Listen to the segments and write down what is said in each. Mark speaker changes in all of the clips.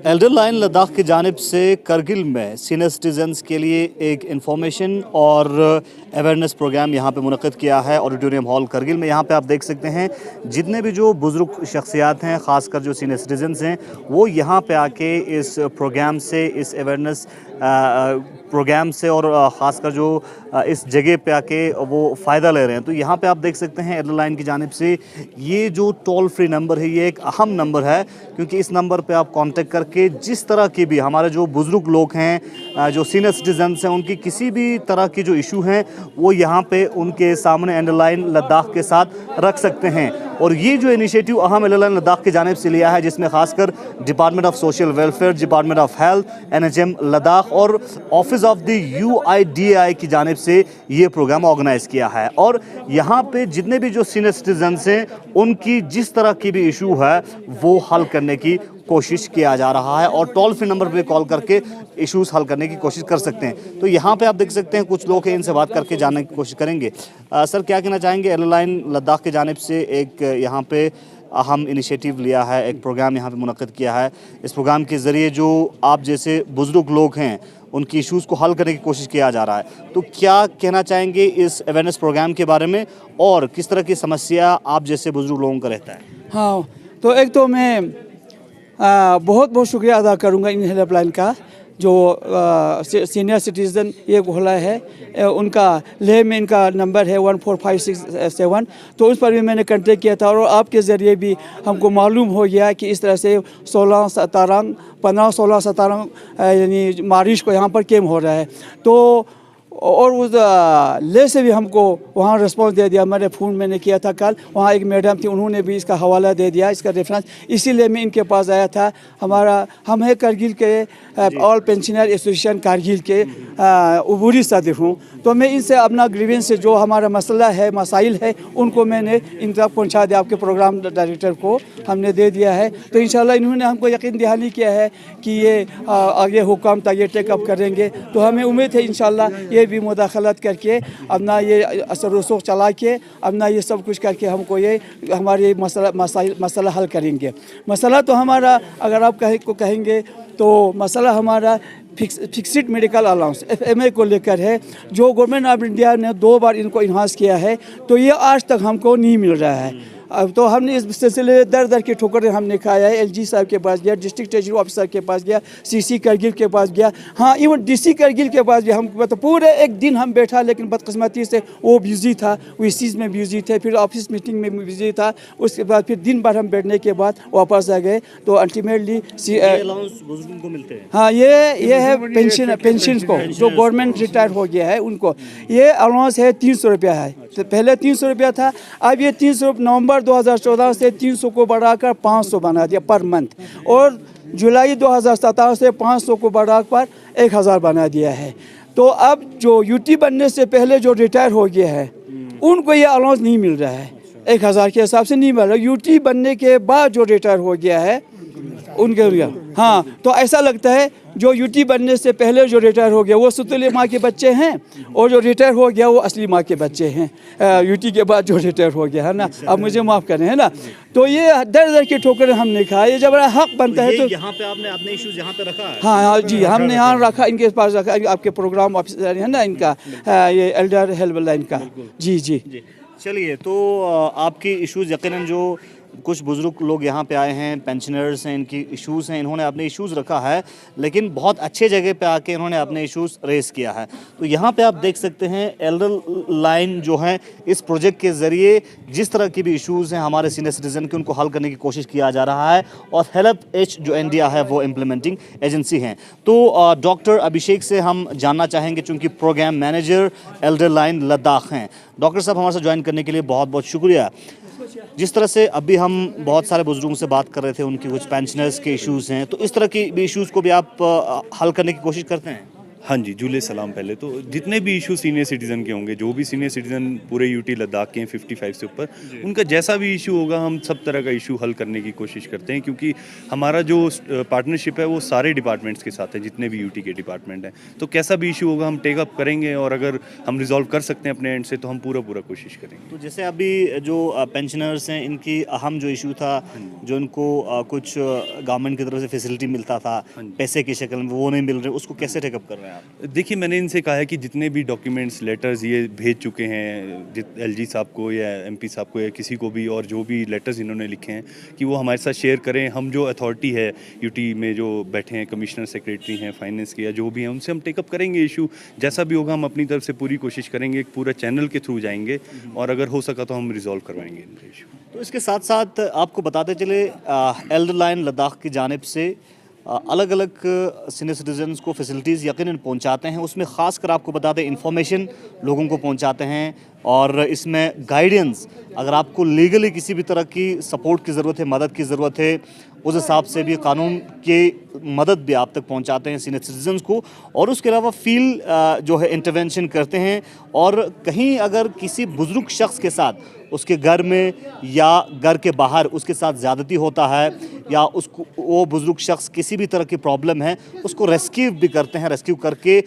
Speaker 1: Elder line Ladakh की जानिब से करगिल में सीनियर सिटीजन्स के लिए एक इन्फॉर्मेशन और अवेयरनेस प्रोग्राम यहाँ पे मुनक़्क़िद किया है ऑडिटोरियम हॉल करगिल में। यहाँ पे आप देख सकते हैं जितने भी जो बुज़ुर्ग शख्सियात हैं, ख़ासकर जो सीनियर सिटीजन्स हैं, वो यहाँ पे आके इस प्रोग्राम से, इस अवेयरनेस प्रोग्राम से और ख़ासकर जो इस जगह पे आके वो फ़ायदा ले रहे हैं। तो यहाँ पे आप देख सकते हैं एल्डर लाइन की जानिब से ये जो टोल फ्री नंबर है, ये एक अहम नंबर है, क्योंकि इस नंबर पे आप कांटेक्ट करके जिस तरह की भी हमारे जो बुज़ुर्ग लोग हैं, जो सीनियर सिटीजन्स हैं, उनकी किसी भी तरह की जो इशू हैं वो यहाँ पे उनके सामने एल्डर लाइन लद्दाख के साथ रख सकते हैं। और ये जो इनिशिएटिव अहम एल्डर लाइन लद्दाख की जानिब से लिया है, जिसमें खासकर department of social welfare, department of health, NHM Ladakh और ऑफिस ऑफ द UIDAI की जानिब से ये प्रोग्राम ऑर्गेनाइज़ किया है। और यहाँ पे जितने भी जो सीनियर सिटीजन्स हैं, उनकी जिस तरह की भी इशू है वो हल करने की कोशिश किया जा रहा है और टोल फ्री नंबर पे कॉल करके इश्यूज़ हल करने की कोशिश कर सकते हैं। तो यहाँ पे आप देख सकते हैं कुछ लोग हैं, इनसे बात करके जानने की कोशिश करेंगे। सर, क्या कहना चाहेंगे? एल्डर लाइन लद्दाख की जानिब से एक यहाँ पे अहम इनिशिएटिव लिया है, एक प्रोग्राम यहाँ पे मुनक़्क़िद किया है। इस प्रोग्राम के ज़रिए जो आप जैसे बुज़ुर्ग लोग हैं, उनकी इश्यूज़ को हल करने की कोशिश किया जा रहा है। तो क्या कहना चाहेंगे इस अवेयरनेस प्रोग्राम के बारे में और किस तरह की समस्या आप जैसे बुज़ुर्ग लोगों का रहता है?
Speaker 2: हाँ, तो एक तो मैं बहुत बहुत शुक्रिया अदा करूँगा इन हेल्पलाइन का, जो सीनियर सिटीज़न ये खोला है। उनका लेह में इनका नंबर है 14567, तो उस पर भी मैंने कांटेक्ट किया था और आपके ज़रिए भी हमको मालूम हो गया कि इस तरह से 15-16-17 यानी मार्च को यहाँ पर कैम्प हो रहा है। तो और उस ले से भी हमको वहाँ रिस्पॉन्स दे दिया। मैंने फ़ोन मैंने किया था कल, वहाँ एक मैडम थी, उन्होंने भी इसका हवाला दे दिया, इसका रेफरेंस। इसीलिए मैं इनके पास आया था। हम है करगिल के ऑल पेंशनर एसोसिएशन करगिल के उबूरी सदर हूँ। तो मैं इनसे अपना ग्रीवेंस से जो हमारा मसला है, मसाइल है, उनको मैंने इन तक पहुँचा दिया। आपके प्रोग्राम डायरेक्टर को हमने दे दिया है। तो इंशाल्लाह इन्होंने हमको यकीन दहानी किया है कि ये आगे हुक्म तक ये टेकअप करेंगे। तो हमें उम्मीद है इंशाल्लाह ये भी मुदाखलत करके अपना ये असर रसूख चला के अपना ये सब कुछ करके हमको ये हमारे मसला हल करेंगे। मसला तो हमारा, अगर आप कहेंगे तो मसला हमारा फिक्स्ड मेडिकल अलाउंस FMA को लेकर है, जो गवर्नमेंट ऑफ इंडिया ने 2 बार इनको इन्हांस किया है, तो ये आज तक हमको नहीं मिल रहा है। अब तो हमने इस सिलसिले में दर की ठोकरें हमने खाया है। LG साहब के पास गया, डिस्ट्रिक्ट ट्रेजरी ऑफिसर के पास गया, CC करगिल के पास गया, हाँ इवन DC करगिल के पास भी हम तो पूरे एक दिन हम बैठा, लेकिन बदकिस्मती से वो बिजी था, वो इस चीज़ में बिजी थे, फिर ऑफिस मीटिंग में बिजी था। उसके बाद फिर दिन भर हम बैठने के बाद वापस आ गए। तो अल्टीमेटली
Speaker 1: बुजुर्गों को मिलते हैं।
Speaker 2: हाँ, ये है पेंशन को, जो गवर्नमेंट रिटायर हो गया है उनको ये अलाउंस है 300 रुपया है। तो पहले 300 रुपया था, अब ये 300 नवंबर 2014 से 300 को बढ़ाकर 500 बना दिया पर मंथ, और जुलाई 2017 से 500 को बढ़ाकर 1000 बना दिया है। तो अब जो UT बनने से पहले जो रिटायर हो गया है उनको ये अलाउंस नहीं मिल रहा है, 1000 के हिसाब से नहीं मिल रहा। UT बनने के बाद जो रिटायर हो गया है उनके लिए, हाँ, तो ऐसा लगता है जो UT बनने से पहले जो रिटायर हो गया वो सुतली माँ के बच्चे हैं, और जो रिटायर हो गया वो असली माँ के बच्चे हैं। UT के बाद जो रिटायर हो गया है ना, अब मुझे माफ़ करें, है ना। तो ये दर की ठोकरें हमने खाया। ये जब हक बनता है तो
Speaker 1: यहाँ पे आपने अपने इश्यूज यहाँ पे रखा है?
Speaker 2: हाँ जी, हमने यहाँ रखा, इनके पास रखा, आपके प्रोग्राम ऑफिसर है ना इनका, ये एल्डर हेल्पलाइन का। जी।
Speaker 1: चलिए, तो आपकी इश्यूज यकीनन जो कुछ बुज़ुर्ग लोग यहाँ पे आए हैं, पेंशनर्स हैं, इनकी इश्यूज़ हैं, इन्होंने अपने इश्यूज़ रखा है, लेकिन बहुत अच्छे जगह पे आके इन्होंने अपने इश्यूज़ रेस किया है। तो यहाँ पे आप देख सकते हैं एल्डर लाइन जो है, इस प्रोजेक्ट के ज़रिए जिस तरह की भी इश्यूज़ हैं हमारे सीनियर सिटीज़न के, उनको हल करने की कोशिश किया जा रहा है। और हेल्प जो इंडिया है वो इम्प्लीमेंटिंग एजेंसी हैं। तो डॉक्टर अभिषेक से हम जानना चाहेंगे, चूँकि programme manager elder line Ladakh हैं। डॉक्टर साहब, हमारे साथ ज्वाइन करने के लिए बहुत बहुत शुक्रिया। जिस तरह से अभी हम बहुत सारे बुजुर्गों से बात कर रहे थे, उनकी कुछ पेंशनर्स के इश्यूज़ हैं, तो इस तरह की भी इश्यूज़ को भी आप हल करने की कोशिश करते हैं?
Speaker 3: हाँ जी, जुले सलाम। पहले तो जितने भी इशू सीनियर सिटीज़न के होंगे, जो भी सीनियर सिटीज़न पूरे यूटी लद्दाख के हैं 55 से ऊपर, उनका जैसा भी इशू होगा हम सब तरह का इशू हल करने की कोशिश करते हैं, क्योंकि हमारा जो पार्टनरशिप है वो सारे डिपार्टमेंट्स के साथ है, जितने भी यूटी के डिपार्टमेंट हैं। तो कैसा भी इशू होगा हम टेक अप करेंगे, और अगर हम रिज़ॉल्व कर सकते हैं अपने एंड से तो हम पूरा कोशिश करेंगे।
Speaker 1: तो जैसे अभी जो पेंशनर्स हैं, इनकी अहम जो इशू था, जो इनको कुछ गवर्नमेंट की तरफ से फैसिलिटी मिलता था पैसे की शक्ल में, वो नहीं मिल रहे, उसको कैसे टेकअप कर रहे हैं आप?
Speaker 3: देखिए, मैंने इनसे कहा है कि जितने भी डॉक्यूमेंट्स, लेटर्स ये भेज चुके हैं एलजी साहब को या एमपी साहब को या किसी को भी, और जो भी लेटर्स इन्होंने लिखे हैं कि वो हमारे साथ शेयर करें। हम जो अथॉरिटी है यूटी में जो बैठे हैं, कमिश्नर सेक्रेटरी हैं फाइनेंस के या जो भी हैं, उनसे हम टेकअप करेंगे इशू। जैसा भी होगा हम अपनी तरफ से पूरी कोशिश करेंगे, एक पूरा चैनल के थ्रू जाएंगे, और अगर हो सका तो हम रिजॉल्व करवाएंगे इनका इशू।
Speaker 1: तो इसके साथ साथ आपको बताते चले, एल्डर लाइन लद्दाख की जानिब से अलग अलग सीनियर सिटीजन्स को फैसिलिटीज़ यकीनन पहुंचाते हैं। उसमें ख़ास कर आपको बता दें, इन्फॉर्मेशन लोगों को पहुंचाते हैं, और इसमें गाइडेंस, अगर आपको लीगली किसी भी तरह की सपोर्ट की ज़रूरत है, मदद की ज़रूरत है, उस हिसाब से भी कानून की मदद भी आप तक पहुंचाते हैं सीनियर सिटीजन्स को। और उसके अलावा फील्ड जो है इंटरवेंशन करते हैं, और कहीं अगर किसी बुज़ुर्ग शख्स के साथ उसके घर में या घर के बाहर उसके साथ ज़्यादती होता है, या उसको वो बुज़ुर्ग शख्स किसी भी तरह की प्रॉब्लम है, उसको रेस्क्यू भी करते हैं। रेस्क्यू करके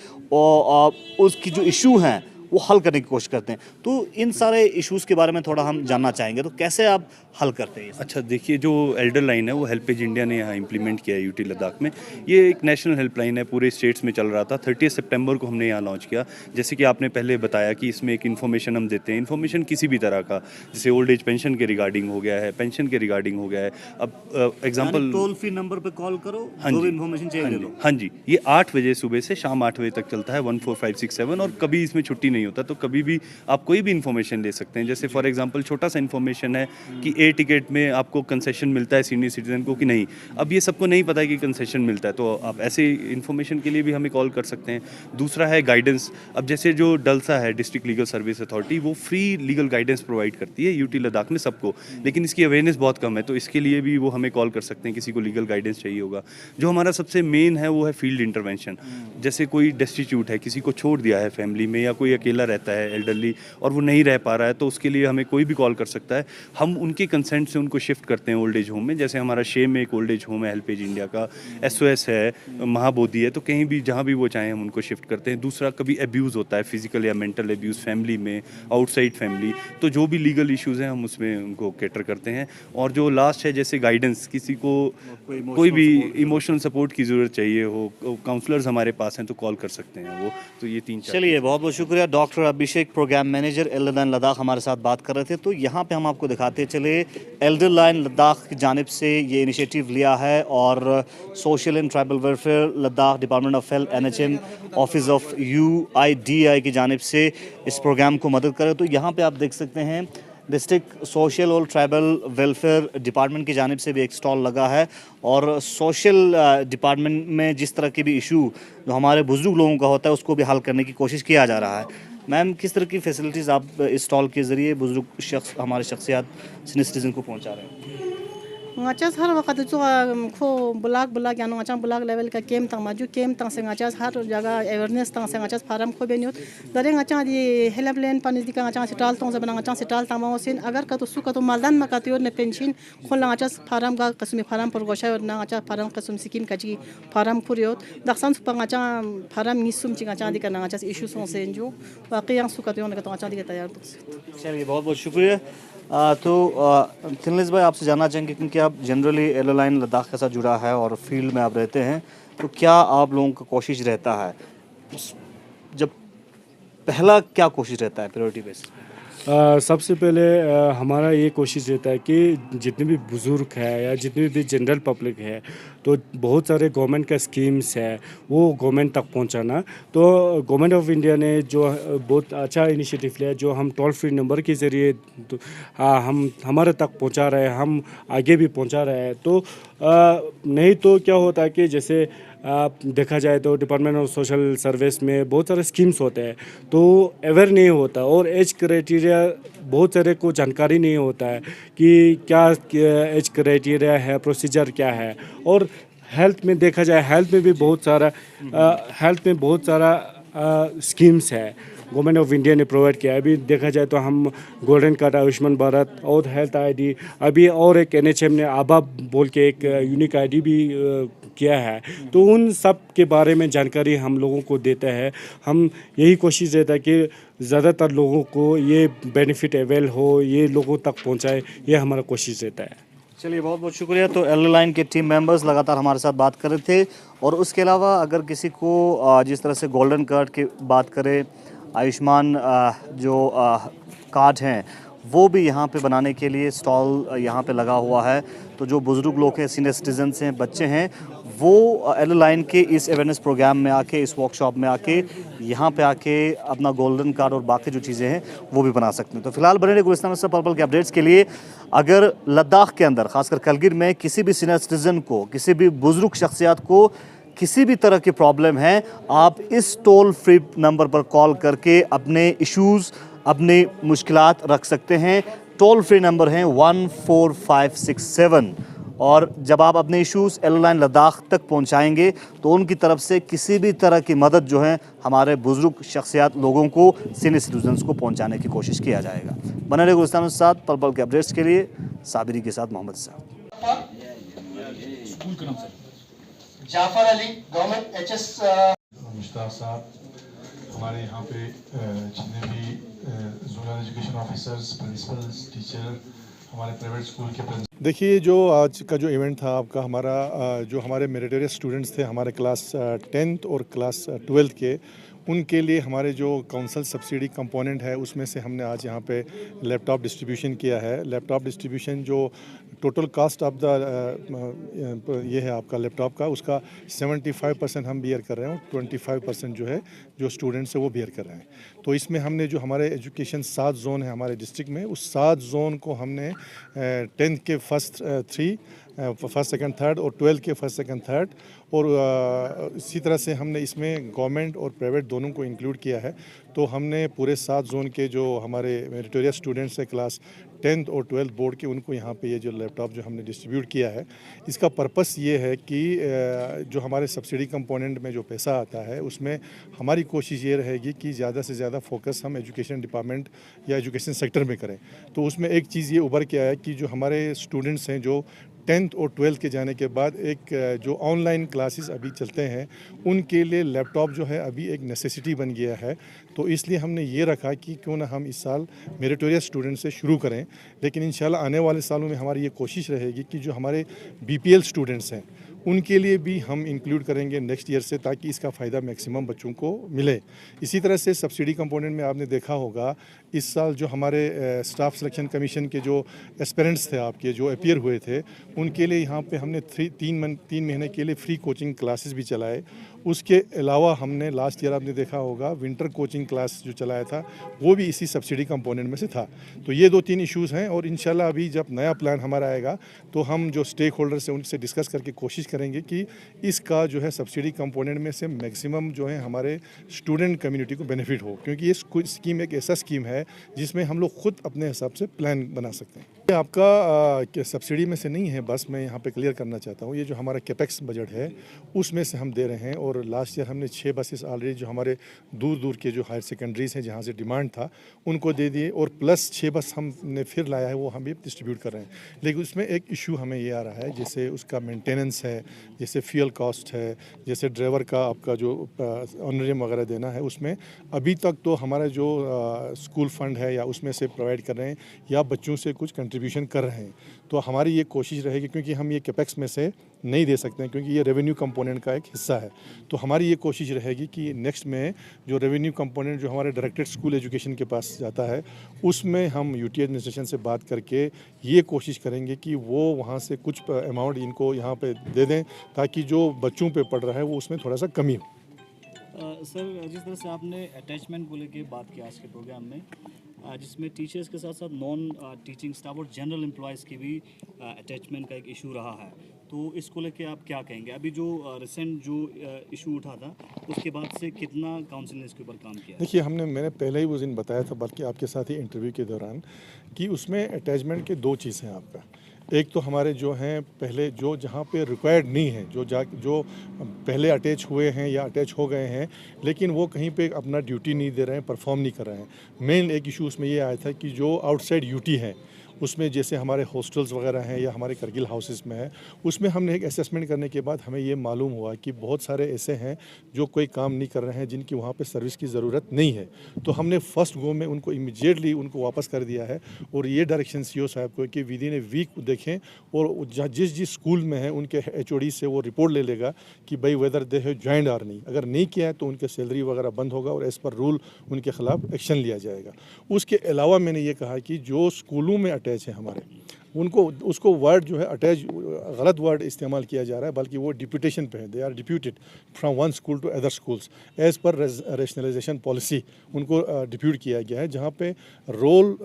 Speaker 1: उसकी जो इशू हैं वो हल करने की कोशिश करते हैं। तो इन सारे इश्यूज़ के बारे में थोड़ा हम जानना चाहेंगे, तो कैसे आप हल करते हैं?
Speaker 3: अच्छा, देखिए, जो एल्डर लाइन है वो हेल्पेज इंडिया ने यहाँ इंप्लीमेंट किया है यूटी लद्दाख में। ये एक नेशनल हेल्पलाइन है, पूरे स्टेट्स में चल रहा था। 30 सितंबर को हमने यहाँ लॉन्च किया। जैसे कि आपने पहले बताया कि इसमें एक इन्फॉर्मेशन हम देते हैं, इन्फॉर्मेशन किसी भी तरह का, जैसे ओल्ड एज पेंशन के रिगार्डिंग हो गया है, पेंशन के रिगार्डिंग हो गया है। अब एग्जाम्पल,
Speaker 1: टोल फ्री नंबर पे कॉल करो,
Speaker 3: हाँ
Speaker 1: जो भी
Speaker 3: जी,
Speaker 1: इन्फॉर्मेशन चाहिए ले लो।
Speaker 3: हाँ जी, ये 8 बजे सुबह से शाम 8 बजे तक चलता है, 14567, और कभी इसमें छुट्टी नहीं होता। तो कभी भी आप कोई भी इन्फॉर्मेशन ले सकते हैं। जैसे फॉर एग्जांपल छोटा सा इन्फॉर्मेशन है कि ए टिकट में आपको कंसेशन मिलता है सीनियर सिटीजन को कि नहीं। अब ये सबको नहीं पता है कि कंसेशन मिलता है, तो आप ऐसे इन्फॉर्मेशन के लिए भी हमें कॉल कर सकते हैं। दूसरा है गाइडेंस। अब जैसे जो डलसा है, डिस्ट्रिक्ट लीगल सर्विस अथॉरिटी, वो फ्री लीगल गाइडेंस प्रोवाइड करती है यूटी लद्दाख में सबको, लेकिन इसकी अवेयरनेस बहुत कम है, तो इसके लिए भी वो हमें कॉल कर सकते हैं किसी को लीगल गाइडेंस चाहिए होगा। जो हमारा सबसे मेन है वो है फील्ड इंटरवेंशन। जैसे कोई डेस्टिट्यूट है, किसी को छोड़ दिया है फैमिली में, या कोई अकेला रहता है एल्डरली और वो नहीं रह पा रहा है, तो उसके लिए हमें कोई भी कॉल कर सकता है। हम उनके कंसेंट से उनको शिफ्ट करते हैं ओल्ड एज होम में। जैसे हमारा शे में एक ओल्ड एज होम है हेल्पेज इंडिया का, एसओएस है, महाबोधि है, तो कहीं भी जहाँ भी वो चाहें हम उनको शिफ्ट करते हैं। दूसरा, कभी अब्यूज़ होता है, फिजिकल या मेंटल अब्यूज़ फैमिली में, आउटसाइड फैमिली, तो जो भी लीगल इश्यूज़ हैं हम उसमें उनको कैटर करते हैं। और जो लास्ट है, जैसे गाइडेंस, किसी को कोई भी इमोशनल सपोर्ट की ज़रूरत चाहिए हो, काउंसलर्स हमारे पास हैं, तो कॉल कर सकते हैं वो। तो ये 3-4।
Speaker 1: चलिए, बहुत बहुत शुक्रिया। Doctor Abhishek, programme manager elder line Ladakh, हमारे साथ बात कर रहे थे। तो यहाँ पे हम आपको दिखाते चले, एल्डर लाइन लद्दाख की जानिब से ये इनिशिएटिव लिया है, और social and tribal welfare Ladakh, department of health, NHM, office of UIDAI की जानिब से इस प्रोग्राम को मदद करे। तो यहाँ पे आप देख सकते हैं, डिस्ट्रिक्ट सोशल और ट्राइबल वेलफेयर डिपार्टमेंट की जानिब से भी एक स्टॉल लगा है, और सोशल डिपार्टमेंट में जिस तरह के भी इशू जो हमारे बुजुर्ग लोगों का होता है उसको भी हल करने की कोशिश किया जा रहा है। मैम, किस तरह की फैसिलिटीज़ आप इस स्टॉल के ज़रिए बुजुर्ग शख्स, हमारे शख्सियात सीनियर सिटीजन को पहुंचा रहे हैं?
Speaker 4: ngachas har waqt jo ko bulag yanu ngachang bulag level ka kem tang maju kem tang se ngachas har jaga awareness tang se ngachas faram ko beniut dare ngachang di helpline panis di ka ngachang sital tong zabana ngachang sital tang mausin agar ka to su ka to maldan ma ka to ne pension khol ngachas faram ga kasmi faram por gosha na ngachas faram kasum sikim kaji faram puriot daksan su pa ngachang faram nisum chi ngachang di ka ngachas issue son se enjo baqi yang su ka to ne ka ngachang di ka tayar
Speaker 1: चलिए, बहुत बहुत शुक्रिया। तो तिलनिस भाई, आपसे जानना चाहेंगे, क्योंकि आप जनरली एयरलाइन लद्दाख के साथ जुड़ा है और फील्ड में आप रहते हैं, तो क्या आप लोगों का कोशिश रहता है, जब पहला क्या कोशिश रहता है प्रायोरिटी बेसिस पे?
Speaker 5: सबसे पहले हमारा ये कोशिश रहता है कि जितने भी बुज़ुर्ग है या जितने भी जनरल पब्लिक है, तो बहुत सारे गवर्नमेंट का स्कीम्स है वो गवर्नमेंट तक पहुंचाना। तो गवर्नमेंट ऑफ इंडिया ने जो बहुत अच्छा इनिशिएटिव लिया, जो हम टोल फ्री नंबर के ज़रिए हम हमारे तक पहुंचा रहे हैं, हम आगे भी पहुंचा रहे हैं। तो नहीं तो क्या होता है कि जैसे देखा जाए तो डिपार्टमेंट ऑफ सोशल सर्विस में बहुत सारे स्कीम्स होते हैं, तो अवेयर नहीं होता, और एज क्राइटेरिया बहुत सारे को जानकारी नहीं होता है कि क्या एज क्राइटेरिया है, प्रोसीजर क्या है। और हेल्थ में देखा जाए, हेल्थ में भी बहुत सारा स्कीम्स है गवर्नमेंट ऑफ इंडिया ने प्रोवाइड किया है। अभी देखा जाए तो हम गोल्डन कार्ड, आयुष्मान भारत और हेल्थ आईडी, अभी और एक एनएचएम ने आभा बोल के एक यूनिक आईडी भी किया है। तो उन सब के बारे में जानकारी हम लोगों को देता है। हम यही कोशिश रहता है कि ज़्यादातर लोगों को ये बेनिफिट अवेल हो, ये लोगों तक पहुंचाए, ये हमारा कोशिश रहता है।
Speaker 1: चलिए, बहुत बहुत शुक्रिया। तो एयरलाइन के टीम मेंबर्स लगातार हमारे साथ बात कर रहे थे। और उसके अलावा अगर किसी को जिस तरह से गोल्डन कार्ड की बात करें, आयुष्मान जो कार्ड हैं वो भी यहाँ पे बनाने के लिए स्टॉल यहाँ पे लगा हुआ है। तो जो बुज़ुर्ग लोग हैं, सीनियर सिटीजन्स हैं, बच्चे हैं, वो एयरलाइन के इस अवेयरनेस प्रोग्राम में आके, इस वर्कशॉप में आके, यहाँ पे आके अपना गोल्डन कार्ड और बाकी जो चीज़ें हैं वो भी बना सकते हैं। तो फिलहाल बने रहे गुलिस्तान में पर्पल के अपडेट्स के लिए। अगर लद्दाख के अंदर, खासकर करगिल में, किसी भी सीनियर सिटीजन को, किसी भी बुज़ुर्ग शख्सियत को किसी भी तरह की प्रॉब्लम है, आप इस टोल फ्री नंबर पर कॉल करके अपने इश्यूज़, अपनी मुश्किलात रख सकते हैं। टोल फ्री नंबर है 14567। और जब आप अपने इश्यूज़ एयरलाइन लद्दाख तक पहुंचाएंगे तो उनकी तरफ से किसी भी तरह की मदद जो है हमारे बुजुर्ग शख्सियत लोगों को, सीनियर सिटीजन्स को पहुंचाने की कोशिश किया जाएगा। बने रहे गुलिस्तान के साथ पल के अपडेट्स के लिए। साबिरी के साथ मोहम्मद साहब।
Speaker 6: जाफर अली, गवर्नमेंट एचएस मुश्ताक साहब, हमारे यहाँ पे जितने भी zonal education officers, principles, teacher, हमारे प्राइवेट स्कूल के प्रिंसिपल। देखिए, जो आज का जो इवेंट था आपका, हमारा जो हमारे मेरिटोरियस स्टूडेंट्स थे, हमारे क्लास 10th और क्लास 12th के, उनके लिए हमारे जो काउंसिल सब्सिडी कंपोनेंट है उसमें से हमने आज यहाँ पे लैपटॉप डिस्ट्रीब्यूशन किया है। लैपटॉप डिस्ट्रीब्यूशन जो टोटल कास्ट ऑफ द ये है आपका लैपटॉप का, उसका 75% हम बियर कर रहे हैं और 25% जो है जो स्टूडेंट्स है वो बियर कर रहे हैं। तो इसमें हमने जो हमारे एजुकेशन 7 जोन है हमारे डिस्ट्रिक्ट में, उस 7 जोन को हमने 10th के फर्स्ट 3, फर्स्ट सेकंड थर्ड और 12th के फर्स्ट सेकंड थर्ड, और इसी तरह से हमने इसमें गवर्नमेंट और प्राइवेट दोनों को इंक्लूड किया है। तो हमने पूरे 7 जोन के जो हमारे मेरिटोरियस स्टूडेंट्स हैं क्लास 10th और 12th बोर्ड के, उनको यहाँ पे ये जो लैपटॉप जो हमने डिस्ट्रीब्यूट किया है, इसका पर्पस ये है कि जो हमारे सब्सिडी कंपोनेंट में जो पैसा आता है उसमें हमारी कोशिश ये रहेगी कि ज़्यादा से ज़्यादा फोकस हम एजुकेशन डिपार्टमेंट या एजुकेशन सेक्टर में करें। तो उसमें एक चीज़ ये उभर के आया कि जो हमारे स्टूडेंट्स हैं जो 10th और 12th के जाने के बाद एक जो ऑनलाइन क्लासेस अभी चलते हैं, उनके लिए लैपटॉप जो है अभी एक नेसेसिटी बन गया है। तो इसलिए हमने ये रखा कि क्यों ना हम इस साल मेरिटोरियस स्टूडेंट से शुरू करें, लेकिन इंशाल्लाह आने वाले सालों में हमारी ये कोशिश रहेगी कि जो हमारे बीपीएल स्टूडेंट्स हैं उनके लिए भी हम इंक्लूड करेंगे नेक्स्ट ईयर से, ताकि इसका फ़ायदा मैक्सिमम बच्चों को मिले। इसी तरह से सब्सिडी कंपोनेंट में आपने देखा होगा इस साल जो हमारे स्टाफ सिलेक्शन कमीशन के जो एस्पिरेंट्स थे आपके, जो अपीयर हुए थे, उनके लिए यहाँ पे हमने 3 महीने के लिए फ्री कोचिंग क्लासेस भी चलाए। उसके अलावा हमने लास्ट ईयर आपने देखा होगा विंटर कोचिंग क्लास जो चलाया था, वो भी इसी सब्सिडी कंपोनेंट में से था। तो ये 2-3 इश्यूज़ हैं, और इंशाल्लाह अभी जब नया प्लान हमारा आएगा तो हम जो स्टेक होल्डर्स हैं उनसे डिस्कस करके कोशिश करेंगे कि इसका जो है सब्सिडी कंपोनेंट में से मैक्सिमम जो है हमारे स्टूडेंट कम्युनिटी को बेनिफिट हो, क्योंकि ये स्कीम एक ऐसा स्कीम है जिसमें हम लोग खुद अपने हिसाब से प्लान बना सकते हैं। ये आपका सब्सिडी में से नहीं है, बस मैं यहाँ पे क्लियर करना चाहता हूँ, ये जो हमारा कैपेक्स बजट है उसमें से हम दे रहे हैं। और लास्ट ईयर हमने 6 बसेस ऑलरेडी जो हमारे दूर दूर के जो हायर सेकेंडरीज हैं जहाँ से डिमांड था उनको दे दिए, और प्लस 6 बस हमने फिर लाया है, वो हम भी डिस्ट्रीब्यूट कर रहे हैं। लेकिन उसमें एक इशू हमें ये आ रहा है, जैसे उसका मेंटेनेंस है, जैसे फ्यूल कॉस्ट है, जैसे ड्राइवर का आपका जो ऑनरियम वगैरह देना है, उसमें अभी तक तो हमारा जो स्कूल फंड है या उसमें से प्रोवाइड कर रहे हैं या बच्चों से कुछ कंट्रीब्यूशन कर रहे हैं। तो हमारी ये कोशिश रहेगी, क्योंकि हम ये कैपेक्स में से नहीं दे सकते हैं क्योंकि ये रेवेन्यू कंपोनेंट का एक हिस्सा है। तो हमारी ये कोशिश रहेगी कि नेक्स्ट में जो रेवेन्यू कंपोनेंट जो हमारे डायरेक्टेड स्कूल एजुकेशन के पास जाता है, उसमें हम यूटी एडमिनिस्ट्रेशन से बात करके ये कोशिश करेंगे कि वो वहाँ से कुछ अमाउंट इनको यहाँ पे दे दें, ताकि जो बच्चों पे पड़ रहा है वो उसमें थोड़ा सा कमी हो।
Speaker 1: सर, जिस तरह से आपने अटैचमेंट को लेके बात की आज के प्रोग्राम में, जिसमें टीचर्स के साथ साथ नॉन टीचिंग स्टाफ और जनरल एम्प्लॉयज़ की भी अटैचमेंट का एक इशू रहा है, तो इसको लेके आप क्या कहेंगे? अभी जो रिसेंट जो इशू उठा था उसके बाद से कितना काउंसिल ने इसके ऊपर काम किया?
Speaker 6: देखिए, मैंने पहले ही वो दिन बताया था, बल्कि आपके साथ ही इंटरव्यू के दौरान, कि उसमें अटैचमेंट के 2 चीज़ हैं आपका। एक तो हमारे जो हैं पहले जो जहाँ पे रिक्वायर्ड नहीं है, जो पहले अटैच हुए हैं या अटैच हो गए हैं, लेकिन वो कहीं पे अपना ड्यूटी नहीं दे रहे हैं, परफॉर्म नहीं कर रहे हैं। मेन एक इशू उसमें ये आया था कि जो आउटसाइड यूटी हैं उसमें जैसे हमारे हॉस्टल्स वगैरह हैं या हमारे करगिल हाउसेस में है, उसमें हमने एक असेसमेंट करने के बाद हमें ये मालूम हुआ कि बहुत सारे ऐसे हैं जो कोई काम नहीं कर रहे हैं, जिनकी वहाँ पे सर्विस की ज़रूरत नहीं है। तो हमने फर्स्ट गो में उनको इमीडिएटली उनको वापस कर दिया है और ये डायरेक्शन सीईओ साहब को कि विद इन ए वीक देखें और जिस स्कूल में है उनके एचओडी से वो रिपोर्ट ले लेगा कि भाई वेदर दे हैव ज्वाइंड और नहीं। अगर नहीं किया है तो उनके सैलरी वगैरह बंद होगा और एज़ पर रूल उनके खिलाफ एक्शन लिया जाएगा। उसके अलावा मैंने ये कहा कि जो स्कूलों में अटैच है हमारे, उनको उसको वर्ड जो है अटैच गलत वर्ड इस्तेमाल किया जा रहा है, बल्कि वो डिप्यूटेशन पे है। They are deputed from one school to other schools as per rationalisation policy उनको डिप्यूट किया गया है, जहाँ पे रोल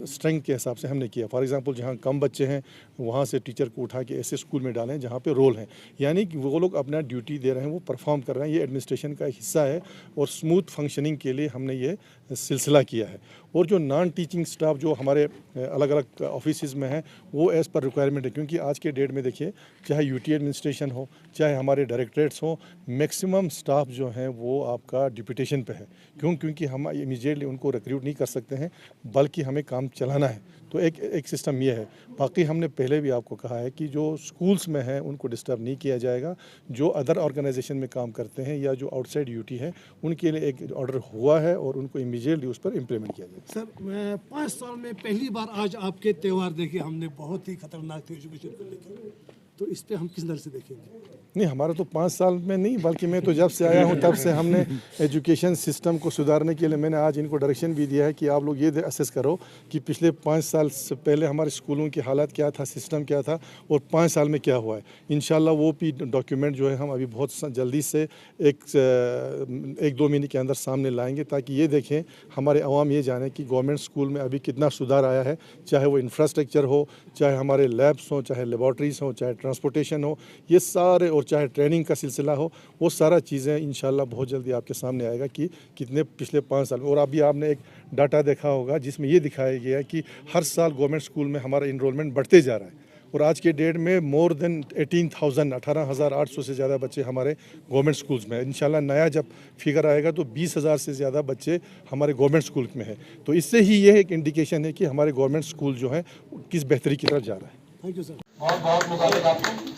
Speaker 6: स्ट्रेंथ के हिसाब से हमने किया। फॉर एग्जांपल जहाँ कम बच्चे हैं वहाँ से टीचर को उठा के ऐसे स्कूल में डालें जहाँ पे रोल हैं, यानी कि वो लोग अपना ड्यूटी दे रहे हैं, वो परफॉर्म कर रहे हैं। ये एडमिनिस्ट्रेशन का हिस्सा है और स्मूथ फंक्शनिंग के लिए हमने ये सिलसिला किया है। और जो नॉन टीचिंग स्टाफ जो हमारे अलग अलग ऑफिस में है वो एज़ पर रिक्वायरमेंट है, क्योंकि आज के डेट में देखिए चाहे यूटी एडमिनिस्ट्रेशन हो चाहे हमारे डायरेक्टरेट्स हो, मैक्सिमम स्टाफ जो हैं वो आपका डिप्यूटेशन पे है। क्योंकि हम इमीडिएटली उनको रिक्रूट नहीं कर सकते हैं, बल्कि हमें काम चलाना है। तो एक सिस्टम ये है। बाकी हमने पहले भी आपको कहा है कि जो स्कूल्स में है उनको डिस्टर्ब नहीं किया जाएगा। जो अदर ऑर्गेनाइजेशन में काम करते हैं या जो आउटसाइड यूटी है उनके लिए एक ऑर्डर हुआ है और उनको इमीडिएटली उस पर इम्प्लीमेंट किया जाएगा।
Speaker 7: सर, मैं 5 साल में पहली बार आज आपके त्यौहार देखे हमने, बहुत ही खतरनाक थे एजुकेशन को लेकर, तो इस पे हम किस तरह से देखेंगे?
Speaker 6: नहीं, हमारा तो 5 साल में नहीं, बल्कि मैं तो जब से आया हूँ तब से हमने एजुकेशन सिस्टम को सुधारने के लिए मैंने आज इनको डायरेक्शन भी दिया है कि आप लोग ये असेस करो कि पिछले 5 साल से पहले हमारे स्कूलों की हालत क्या था, सिस्टम क्या था और 5 साल में क्या हुआ है। इंशाल्लाह वो भी डॉक्यूमेंट जो है हम अभी बहुत जल्दी से एक दो महीने के अंदर सामने लाएंगे, ताकि ये देखें हमारे अवाम ये जाने कि गवर्नमेंट स्कूल में अभी कितना सुधार आया है, चाहे वो इंफ्रास्ट्रक्चर हो, चाहे हमारे लैब्स हों, चाहे लेबॉर्ट्रीज़ हों, चाहे ट्रांसपोर्टेशन हो, ये सारे, और चाहे ट्रेनिंग का सिलसिला हो, वो सारा चीज़ें इंशाल्लाह बहुत जल्दी आपके सामने आएगा कि कितने पिछले 5 साल में। और अभी आपने एक डाटा देखा होगा जिसमें ये दिखाया गया है कि हर साल गवर्नमेंट स्कूल में हमारा इनरोलमेंट बढ़ते जा रहा है और आज के डेट में मोर देन 18,800 से ज़्यादा बच्चे हमारे गवर्नमेंट स्कूल्स में है। इंशाल्लाह नया जब फिगर आएगा तो 20,000 से ज़्यादा बच्चे हमारे गवर्नमेंट स्कूल में है। तो इससे ही ये एक इंडिकेशन है कि हमारे गवर्नमेंट स्कूल जो है किस बेहतरी की तरफ जा रहा है।
Speaker 7: Thank you sir.
Speaker 6: बहुत बहुत मुबारक आपको।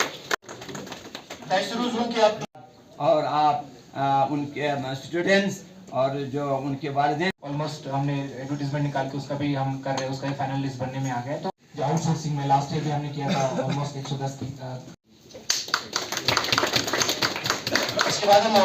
Speaker 8: और आप उनके स्टूडेंट्स और जो उनके वालिदैन,
Speaker 9: ऑलमोस्ट हमने एडवर्टीजमेंट निकाल के उसका भी हम कर रहे हैं, उसका फाइनल लिस्ट बनने में आ गया। तो जो आउटसोर्सिंग में लास्ट ईयर भी हमने किया था ऑलमोस्ट 110 की। इसके बाद हम